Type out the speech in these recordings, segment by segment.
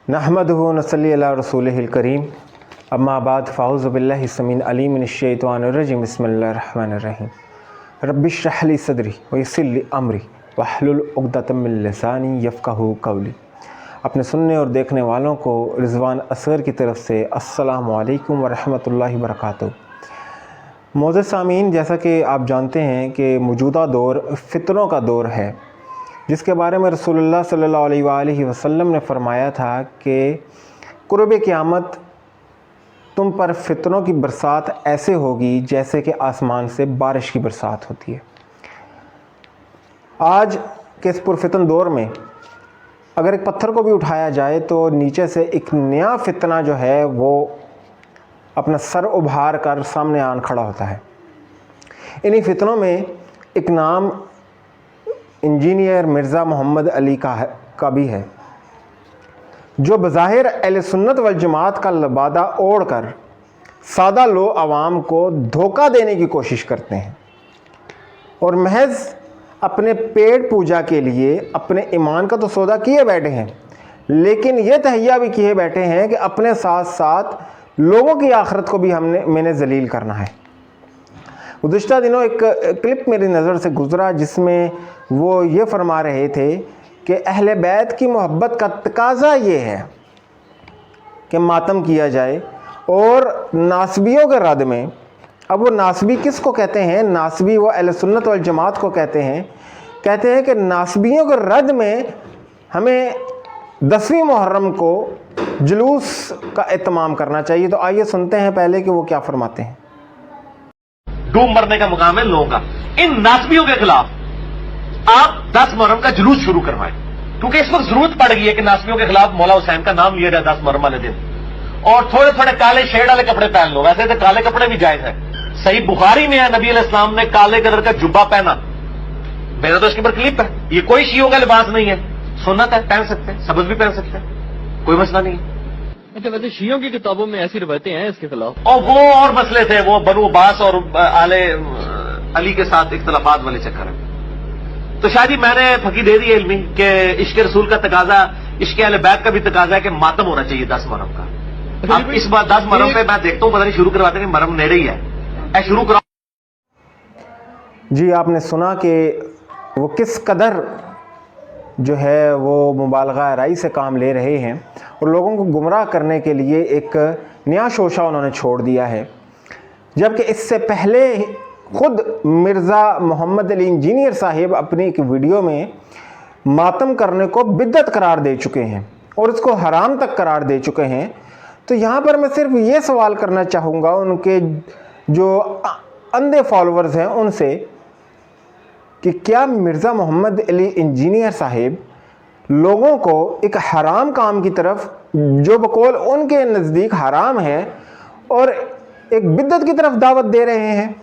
नहमदुहु व नसल्ली अला रसूलिहिल करीम अम्मा बाद फ़ाऊज़ु बिल्लाहि समीन अलीम मिनश्शैतानिर्रजीम बिस्मिल्लाहिर रहमानिर रहीम रब्बिश्रह ली सदरी व यस्सिर ली अमरी वहलुल उक़दतम मिन लिसानी यफ़क़हू क़ौली। अपने सुनने और देखने वालों को रिज़वान असगर की तरफ से अस्सलामु अलैकुम व रहमतुल्लाहि व बरकातुहू। मोअज़्ज़ज़ सामीन, जैसा कि आप जानते हैं कि मौजूदा दौर फ़ितनों का दौर है, जिसके बारे में रसूलुल्लाह सल्लल्लाहु अलैहि वसल्लम ने फरमाया था कि क़ुर्ब क़यामत तुम पर फ़ितनों की बरसात ऐसे होगी जैसे कि आसमान से बारिश की बरसात होती है। आज के इस पुरफ़ितन दौर में अगर एक पत्थर को भी उठाया जाए तो नीचे से एक नया फ़ितना जो है वो अपना सर उभार कर सामने आन खड़ा होता है। इन्हीं फ़ितनों में एक नाम इंजीनियर मिर्ज़ा मोहम्मद अली का भी है, जो बज़ाहिर अहले सुन्नत वल जमात का लबादा ओढ़ कर सादा लो आवाम को धोखा देने की कोशिश करते हैं और महज अपने पेट पूजा के लिए अपने ईमान का तो सौदा किए बैठे हैं, लेकिन ये तहैया भी किए बैठे हैं कि अपने साथ साथ लोगों की आखिरत को भी मैंने जलील करना है। गुज़िश्ता दिनों एक क्लिप मेरी नज़र से गुज़रा जिसमें वो ये फरमा रहे थे कि अहले बैत की मोहब्बत का तकाज़ा ये है कि मातम किया जाए और नासबियों के रद में, अब वो नासबी किस को कहते हैं? नासबी वो अहले सुन्नत वल जमात को कहते हैं कि नासबियों के रद में हमें 10वीं मुहर्रम को जुलूस का एहतमाम करना चाहिए। तो आइए सुनते हैं पहले कि वो क्या फरमाते हैं। डूब मरने का मुकाम है लोगों का। इन नासबियों के खिलाफ आप 10 मुहर्रम का जुलूस शुरू करवाएं, क्योंकि इस वक्त जरूरत पड़ गई है कि नासबियों के खिलाफ मौला हुसैन का नाम लिया जाए 10 मुहर्रम वाले दिन, और थोड़े थोड़े काले शेड वाले कपड़े पहन लो। वैसे तो काले कपड़े भी जायज है, सही बुखारी में है नबी अलैहिस्सलाम ने काले कलर का जुब्बा पहना। मेरा तो इसके ऊपर क्लिप है, ये कोई शियों का लिबास नहीं है, सुन्नत है, पहन सकते हैं, सबज भी पहन सकते हैं, कोई मसला नहीं है। अच्छा, वैसे शियों की किताबों में ऐसी रवायतें हैं इसके खिलाफ, और वो और मसले थे, वो बनु अब्बास और आले अली के साथ इख्तलाफात वाले चक्कर है। तो शायद ही मैंने फकी दे दी इल्मी कि इश्क रसूल का तकाजा, इश्क अहले बैत का भी तकाजा है कि मातम होना चाहिए 10 मुहर्रम का। अब इस बार 10 मुहर्रम पे मैं देखता हूँ पता नहीं शुरू करवाते हैं, मुहर्रम नेड़े ही है, शुरू करा। जी, आपने सुना कि वो किस कदर जो है वो मुबालगा राई से काम ले रहे हैं और लोगों को गुमराह करने के लिए एक नया शोशा उन्होंने छोड़ दिया है, जबकि इससे पहले खुद मिर्ज़ा मोहम्मद अली इंजीनियर साहिब अपनी एक वीडियो में मातम करने को बिद्दत करार दे चुके हैं और इसको हराम तक करार दे चुके हैं। तो यहाँ पर मैं सिर्फ ये सवाल करना चाहूँगा उनके जो अंधे फॉलोअर्स हैं उनसे कि क्या मिर्ज़ा मोहम्मद अली इंजीनियर साहिब लोगों को एक हराम काम की तरफ, जो बकौल उनके नज़दीक हराम है, और एक बिद्दत की तरफ दावत दे रहे हैं,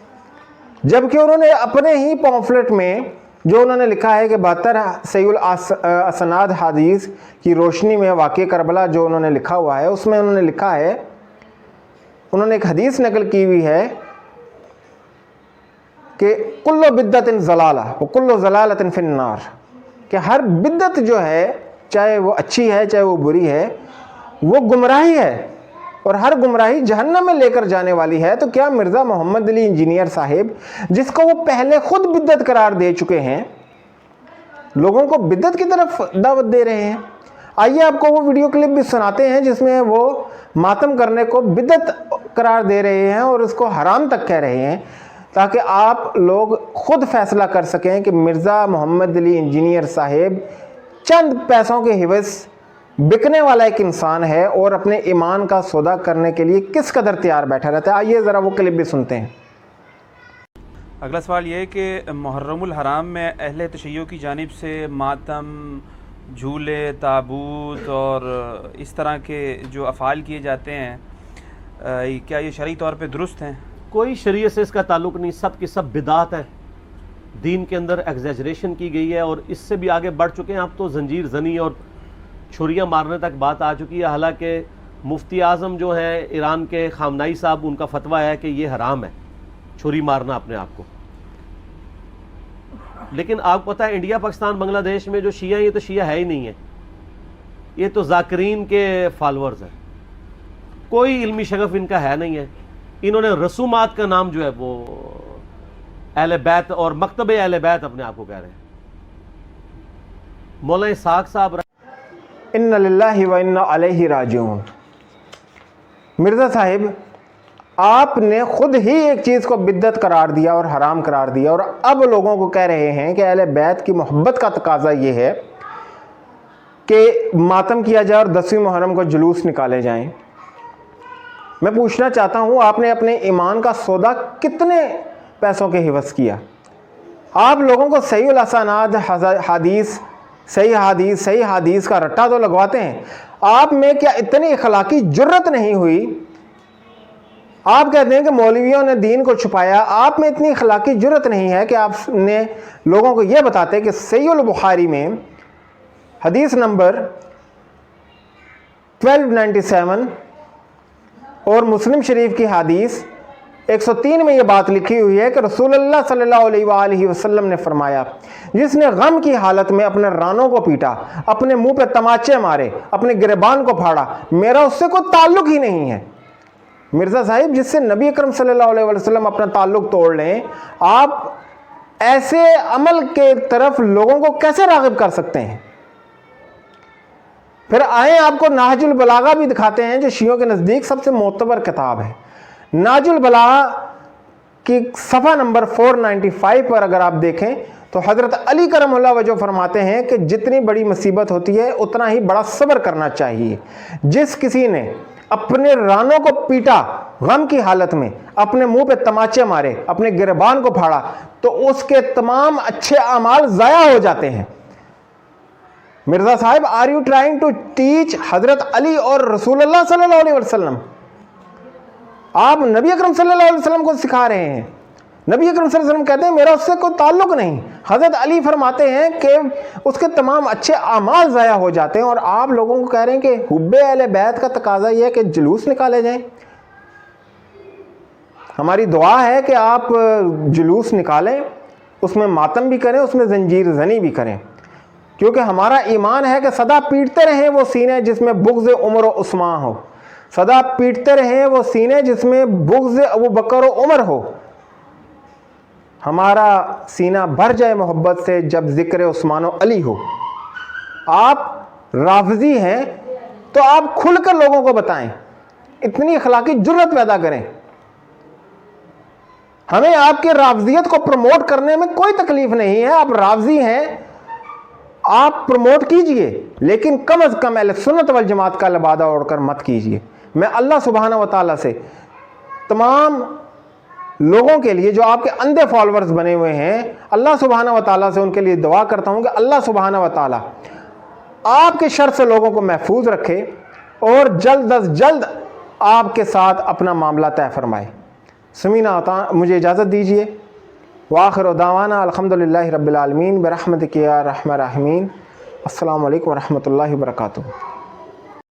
जबकि उन्होंने अपने ही पॉम्फलेट में जो उन्होंने लिखा है कि 72 सहीहुल असनाद हदीस की रोशनी में वाक़या करबला जो उन्होंने लिखा हुआ है, उसमें उन्होंने लिखा है, उन्होंने एक हदीस नकल की हुई है कि कुल्लो बिद्दतिन ज़लाला व कुल्लो ज़लालतिन फिन्नार, कि हर बिद्दत जो है, चाहे वो अच्छी है चाहे वो बुरी है, वो गुमराही है और हर गुमराही जहन्नम में लेकर जाने वाली है। तो क्या मिर्ज़ा मोहम्मद अली इंजीनियर साहिब, जिसको वो पहले खुद बिद्दत करार दे चुके हैं, लोगों को बिद्दत की तरफ दावत दे रहे हैं? आइए आपको वो वीडियो क्लिप भी सुनाते हैं जिसमें वो मातम करने को बिद्दत करार दे रहे हैं और उसको हराम तक कह रहे हैं, ताकि आप लोग खुद फैसला कर सकें कि मिर्ज़ा मोहम्मद अली इंजीनियर साहिब चंद पैसों के हिवस बिकने वाला एक इंसान है और अपने ईमान का सौदा करने के लिए किस कदर तैयार बैठा रहता है। आइए ज़रा वो क्लिप भी सुनते हैं। अगला सवाल ये है कि मुहर्रमुल हराम में अहले तशय्युअ की जानिब से मातम, झूले, ताबूत और इस तरह के जो अफ़ाल किए जाते हैं, क्या ये शरई तौर पे दुरुस्त हैं? कोई शरीयत से इसका ताल्लुक़ नहीं, सब की सब बिदात है। दीन के अंदर एग्जैजरेशन की गई है और इससे भी आगे बढ़ चुके हैं। अब तो जंजीर जनी और छुरियाँ मारने तक बात आ चुकी है। हालांकि मुफ्ती आज़म जो हैं ईरान के, खामनाई साहब, उनका फतवा है कि ये हराम है छुरी मारना अपने आप को। लेकिन आपको पता है इंडिया, पाकिस्तान, बांग्लादेश में जो शिया, ये तो शिया है ही नहीं है। یہ تو ذاکرین کے فالورز ہیں، کوئی علمی شغف ان کا ہے نہیں ہے. انہوں نے رسومات کا نام جو ہے وہ اہل بیت اور مکتب اہل بیت اپنے آپ کو کہہ رہے ہیں. مولانا اسحاق صاحب ان للہ و انا الیہ راجعون. مرزا صاحب آپ نے خود ہی ایک چیز کو بدعت قرار دیا اور حرام قرار دیا، اور اب لوگوں کو کہہ رہے ہیں کہ اہل بیت کی محبت کا تقاضا یہ ہے کہ ماتم کیا جائے اور 10ویں محرم کو جلوس نکالے جائیں. میں پوچھنا چاہتا ہوں آپ نے اپنے ایمان کا سودا کتنے پیسوں کے حوض کیا؟ آپ لوگوں کو صحیح الاساناد حدیث صحیح حدیث کا رٹا تو لگواتے ہیں. آپ میں کیا اتنی اخلاقی جرت نہیں ہوئی؟ آپ کہتے ہیں کہ مولویوں نے دین کو چھپایا. آپ میں اتنی اخلاقی جرت نہیں ہے کہ آپ نے لوگوں کو یہ بتاتے کہ صحیح البخاری میں حدیث نمبر 1297 اور مسلم شریف کی حدیث 103 میں یہ بات لکھی ہوئی ہے کہ رسول اللہ صلی اللہ علیہ وآلہ وسلم نے فرمایا، جس نے غم کی حالت میں اپنے رانوں کو پیٹا، اپنے منہ پہ تماچے مارے، اپنے گریبان کو پھاڑا، میرا اس سے کوئی تعلق ہی نہیں ہے. مرزا صاحب جس سے نبی اکرم صلی اللہ علیہ وسلم اپنا تعلق توڑ لیں، آپ ایسے عمل کے طرف لوگوں کو کیسے راغب کر سکتے ہیں؟ پھر آئیں آپ کو نہج البلاغہ بھی دکھاتے ہیں جو شیعوں کے نزدیک سب سے معتبر کتاب ہے. نہج البلاغہ کی صفحہ نمبر 495 پر اگر آپ دیکھیں تو حضرت علی کرم اللہ وجہ فرماتے ہیں کہ جتنی بڑی مصیبت ہوتی ہے اتنا ہی بڑا صبر کرنا چاہیے. جس کسی نے اپنے رانوں کو پیٹا غم کی حالت میں، اپنے منہ پہ تماچے مارے، اپنے گریبان کو پھاڑا، تو اس کے تمام اچھے اعمال ضائع ہو جاتے ہیں. مرزا صاحب are you trying to teach حضرت علی اور رسول اللہ صلی اللہ علیہ وسلم؟ آپ نبی اکرم صلی اللہ علیہ وسلم کو سکھا رہے ہیں. نبی اکرم صلی اللہ علیہ وسلم کہتے ہیں میرا اس سے کوئی تعلق نہیں. حضرت علی فرماتے ہیں کہ اس کے تمام اچھے اعمال ضائع ہو جاتے ہیں، اور آپ لوگوں کو کہہ رہے ہیں کہ حب اہل بیت کا تقاضا یہ ہے کہ جلوس نکالے جائیں. ہماری دعا ہے کہ آپ جلوس نکالیں، اس میں ماتم بھی کریں، اس میں زنجیر زنی بھی کریں، کیونکہ ہمارا ایمان ہے کہ سدا پیٹتے رہیں وہ سینے جس میں بغض عمر و عثمان ہو، سدا پیٹتے رہیں وہ سینے جس میں بغض ابو بکر و عمر ہو. ہمارا سینہ بھر جائے محبت سے جب ذکر عثمان و علی ہو. آپ رافضی ہیں تو آپ کھل کر لوگوں کو بتائیں، اتنی اخلاقی جرت پیدا کریں. ہمیں آپ کے رافضیت کو پروموٹ کرنے میں کوئی تکلیف نہیں ہے. آپ رافضی ہیں، آپ پروموٹ کیجئے، لیکن کم از کم اہل سنت والجماعت کا لبادہ اوڑھ کر مت کیجئے. میں اللہ سبحانہ و تعالیٰ سے تمام لوگوں کے لیے جو آپ کے اندھے فالورز بنے ہوئے ہیں، اللہ سبحانہ و تعالیٰ سے ان کے لیے دعا کرتا ہوں کہ اللہ سبحانہ و تعالیٰ آپ کے شر سے لوگوں کو محفوظ رکھے اور جلد از جلد آپ کے ساتھ اپنا معاملہ طے فرمائے. سمینا مجھے اجازت دیجیے. وآخر دعوانا الحمدللہ رب العالمین برحمتک یا ارحم الراحمین. السلام علیکم ورحمۃ اللہ وبرکاتہ.